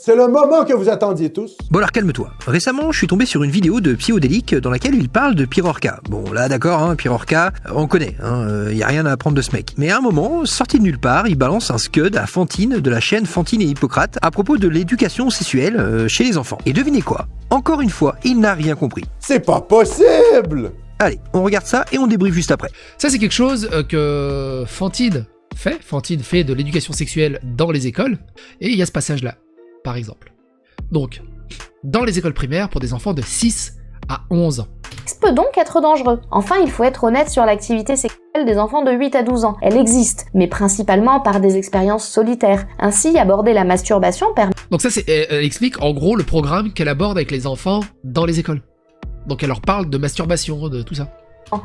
C'est le moment que vous attendiez tous. Bon alors calme-toi. Récemment, je suis tombé sur une vidéo de Psyodélique dans laquelle il parle de Pirorca. Bon là d'accord, hein, Pirorca, on connaît, y a rien à apprendre de ce mec. Mais à un moment, sorti de nulle part, il balance un scud à Fantine de la chaîne Fantine et Hippocrate à propos de l'éducation sexuelle chez les enfants. Et devinez quoi ? Encore une fois, il n'a rien compris. C'est pas possible! Allez, on regarde ça et on débriefe juste après. Ça, c'est quelque chose que Fantine fait. Fantine fait de l'éducation sexuelle dans les écoles. Et il y a ce passage-là, par exemple. Donc, dans les écoles primaires pour des enfants de 6 à 11 ans. Ça peut donc être dangereux. Enfin, il faut être honnête sur l'activité sexuelle des enfants de 8 à 12 ans. Elle existe, mais principalement par des expériences solitaires. Ainsi, aborder la masturbation permet... Donc ça, elle explique en gros le programme qu'elle aborde avec les enfants dans les écoles. Donc elle leur parle de masturbation, de tout ça.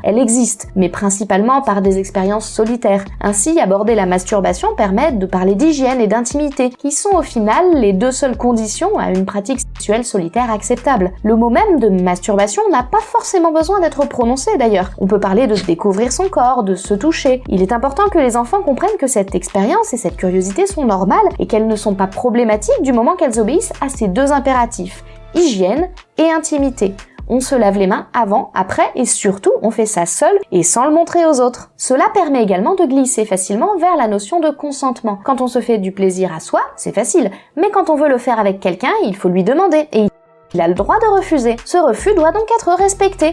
Elle existe, mais principalement par des expériences solitaires. Ainsi, aborder la masturbation permet de parler d'hygiène et d'intimité, qui sont au final les deux seules conditions à une pratique sexuelle solitaire acceptable. Le mot même de masturbation n'a pas forcément besoin d'être prononcé d'ailleurs. On peut parler de découvrir son corps, de se toucher. Il est important que les enfants comprennent que cette expérience et cette curiosité sont normales et qu'elles ne sont pas problématiques du moment qu'elles obéissent à ces deux impératifs, hygiène et intimité. On se lave les mains avant, après et surtout on fait ça seul et sans le montrer aux autres. Cela permet également de glisser facilement vers la notion de consentement. Quand on se fait du plaisir à soi, c'est facile, mais quand on veut le faire avec quelqu'un, il faut lui demander et il a le droit de refuser. Ce refus doit donc être respecté.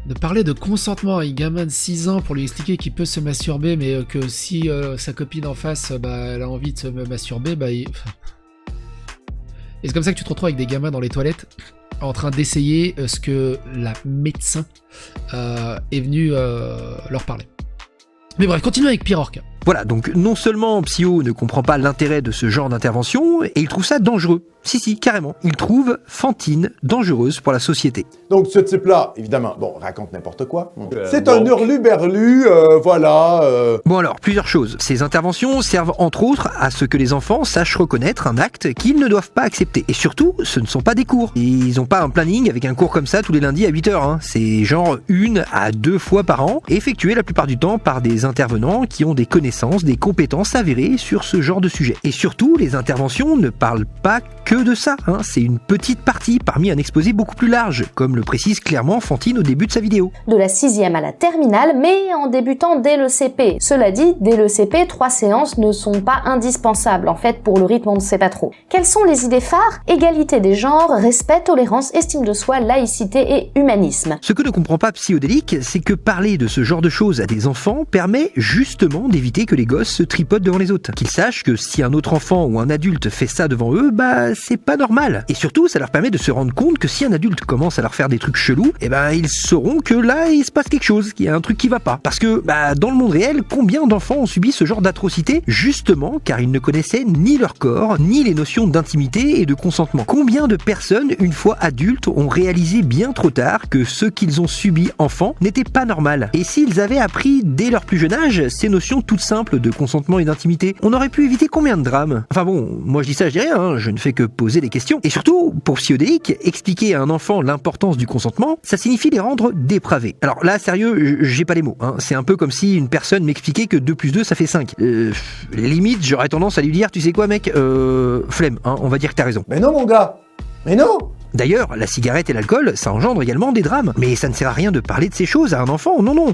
De parler de consentement à un gamin de 6 ans pour lui expliquer qu'il peut se masturber, mais que si sa copine en face, elle a envie de se masturber, Et c'est comme ça que tu te retrouves avec des gamins dans les toilettes en train d'essayer ce que la médecin est venue leur parler. Mais bref, continuons avec Pirorca. Voilà, donc non seulement Psyo ne comprend pas l'intérêt de ce genre d'intervention, et il trouve ça dangereux. Si, carrément. Il trouve Fantine dangereuse pour la société. Donc ce type-là, évidemment, raconte n'importe quoi. C'est un hurluberlu, voilà. Bon alors, plusieurs choses. Ces interventions servent entre autres à ce que les enfants sachent reconnaître un acte qu'ils ne doivent pas accepter. Et surtout, ce ne sont pas des cours. Ils n'ont pas un planning avec un cours comme ça tous les lundis à 8h. C'est genre 1 à 2 fois par an, effectué la plupart du temps par des intervenants qui ont des connaissances, des compétences avérées sur ce genre de sujet. Et surtout, les interventions ne parlent pas que de ça, c'est une petite partie parmi un exposé beaucoup plus large, comme le précise clairement Fantine au début de sa vidéo. De la 6e à la terminale, mais en débutant dès le CP. Cela dit, dès le CP, 3 séances ne sont pas indispensables, en fait, pour le rythme on ne sait pas trop. Quelles sont les idées phares ? Égalité des genres, respect, tolérance, estime de soi, laïcité et humanisme. Ce que ne comprend pas Psyodélique, c'est que parler de ce genre de choses à des enfants permet justement d'éviter que les gosses se tripotent devant les autres. Qu'ils sachent que si un autre enfant ou un adulte fait ça devant eux, c'est pas normal. Et surtout, ça leur permet de se rendre compte que si un adulte commence à leur faire des trucs chelous, ils sauront que là, il se passe quelque chose, qu'il y a un truc qui va pas. Parce que, dans le monde réel, combien d'enfants ont subi ce genre d'atrocité, justement car ils ne connaissaient ni leur corps, ni les notions d'intimité et de consentement. Combien de personnes, une fois adultes, ont réalisé bien trop tard que ce qu'ils ont subi enfant n'était pas normal. Et s'ils avaient appris dès leur plus jeune âge ces notions toutes simples de consentement et d'intimité, on aurait pu éviter combien de drames ? Enfin bon, moi je dis ça, je dis rien, je ne fais que poser des questions. Et surtout, pour Psyodélique, expliquer à un enfant l'importance du consentement, ça signifie les rendre dépravés. Alors là, sérieux, j'ai pas les mots. C'est un peu comme si une personne m'expliquait que 2 plus 2, ça fait 5. Limite, j'aurais tendance à lui dire, tu sais quoi mec, flemme, on va dire que t'as raison. Mais non mon gars, mais non. D'ailleurs, la cigarette et l'alcool, ça engendre également des drames. Mais ça ne sert à rien de parler de ces choses à un enfant, non.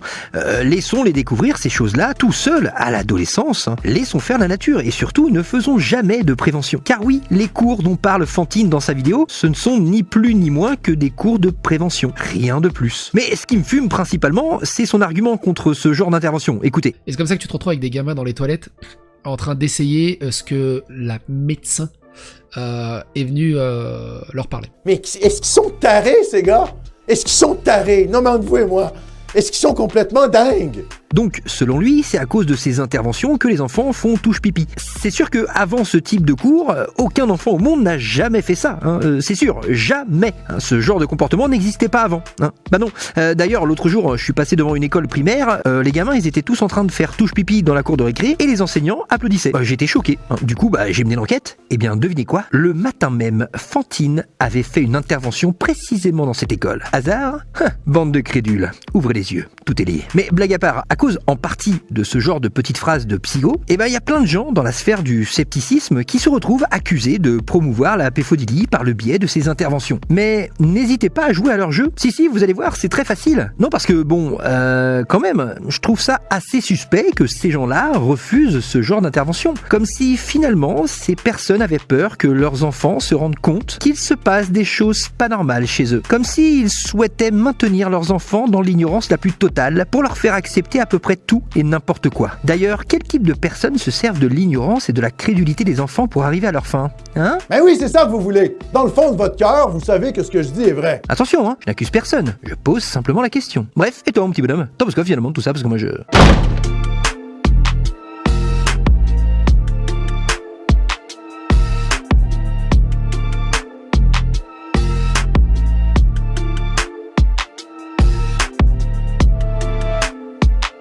Laissons-les découvrir ces choses-là tout seuls à l'adolescence. Laissons faire la nature et surtout ne faisons jamais de prévention. Car oui, les cours dont parle Fantine dans sa vidéo, ce ne sont ni plus ni moins que des cours de prévention. Rien de plus. Mais ce qui me fume principalement, c'est son argument contre ce genre d'intervention. Écoutez. Et c'est comme ça que tu te retrouves avec des gamins dans les toilettes en train d'essayer ce que la médecin est venue leur parler. Mais est-ce qu'ils sont tarés, ces gars? Est-ce qu'ils sont tarés? Non, mais entre vous et moi, est-ce qu'ils sont complètement dingues? Donc, selon lui, c'est à cause de ces interventions que les enfants font touche-pipi. C'est sûr qu'avant ce type de cours, aucun enfant au monde n'a jamais fait ça. C'est sûr, jamais. Ce genre de comportement n'existait pas avant. Non. D'ailleurs, l'autre jour, je suis passé devant une école primaire, les gamins, ils étaient tous en train de faire touche-pipi dans la cour de récré et les enseignants applaudissaient. J'étais choqué. Du coup, j'ai mené l'enquête. Eh bien, devinez quoi? Le matin même, Fantine avait fait une intervention précisément dans cette école. Hasard? Bande de crédules. Ouvrez les yeux. tout est lié. Mais blague à part, à cause en partie de ce genre de petites phrases de psycho, il y a plein de gens dans la sphère du scepticisme qui se retrouvent accusés de promouvoir la pédophilie par le biais de ces interventions. Mais n'hésitez pas à jouer à leur jeu. Si, vous allez voir, c'est très facile. Non, parce que quand même, je trouve ça assez suspect que ces gens-là refusent ce genre d'intervention. Comme si finalement, ces personnes avaient peur que leurs enfants se rendent compte qu'il se passe des choses pas normales chez eux. Comme s'ils souhaitaient maintenir leurs enfants dans l'ignorance la plus totale pour leur faire accepter à peu près tout et n'importe quoi. D'ailleurs, quel type de personnes se servent de l'ignorance et de la crédulité des enfants pour arriver à leur fin? Hein? Ben oui, c'est ça que vous voulez. Dans le fond de votre cœur, vous savez que ce que je dis est vrai. Attention, je n'accuse personne. Je pose simplement la question. Bref, et toi mon petit bonhomme? T'en penses quoi finalement de tout ça? Parce que moi je...